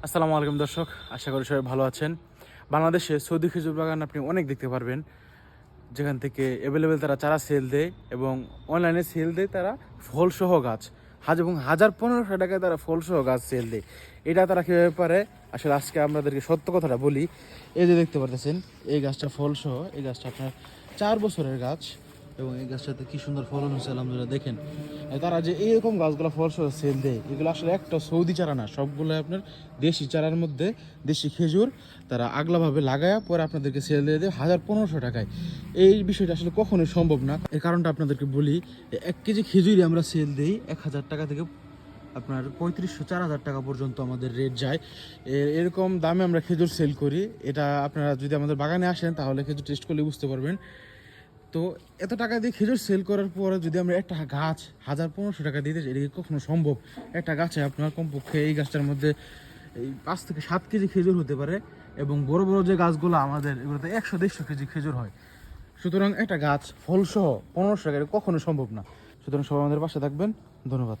আসসালামু আলাইকুম দর্শক, আশা করি সবাই ভালো আছেন। বাংলাদেশে সৌদি খেজুর বাগান আপনি অনেক দেখতে পারবেন, যেখান থেকে অ্যাভেলেবেল তারা চারা সেল দেয় এবং অনলাইনে সেল দেয় তারা ফলসহ গাছ এবং 1500 টাকায় তারা ফলসহ গাছ সেল দেয়। এটা তারা কীভাবে পারে, আসলে আজকে আপনাদেরকে সত্য কথাটা বলি। এই যে দেখতে পারতেছেন, এই গাছটা ফলসহ, এই গাছটা আপনার 4 বছরের গাছ এবং এই গাছটাতে কি সুন্দর ফলন হচ্ছে আলহামদুলিল্লাহ। দেখেন তারা যে এইরকম গাছগুলো ফলসহ সেল দেয়, এগুলো আসলে একটা সৌদি চারা না, সবগুলো আপনার দেশি চারার মধ্যে দেশি খেজুর তারা আগলাভাবে লাগায় পরে আপনাদেরকে সেল দিয়ে দেয় 1500 টাকায়। এই বিষয়টা আসলে কখনোই সম্ভব না। এই কারণটা আপনাদেরকে বলি, 1 কেজি খেজুরই আমরা সেল দিই 1000 টাকা থেকে আপনার 3500-4000 টাকা পর্যন্ত আমাদের রেট যায়। এরকম দামে আমরা খেজুর সেল করি। এটা আপনারা যদি আমাদের বাগানে আসেন তাহলে খেজুর টেস্ট করলে বুঝতে পারবেন। তো এত টাকা দিয়ে খেজুর সেল করার পরে যদি আমরা একটা গাছ 1500 টাকা দিতে চাই, এটা কি কখনো সম্ভব? একটা গাছে আপনার কমপক্ষে এই গাছটার মধ্যে এই 5 থেকে 7 কেজি খেজুর হতে পারে এবং বড় বড় যে গাছগুলো আমাদের, এগুলোতে 100-150 কেজি খেজুর হয়। সুতরাং একটা গাছ ফলসহ 1500 টাকা কখনো সম্ভব না। সুতরাং সবাই আমাদের পাশে থাকবেন। ধন্যবাদ।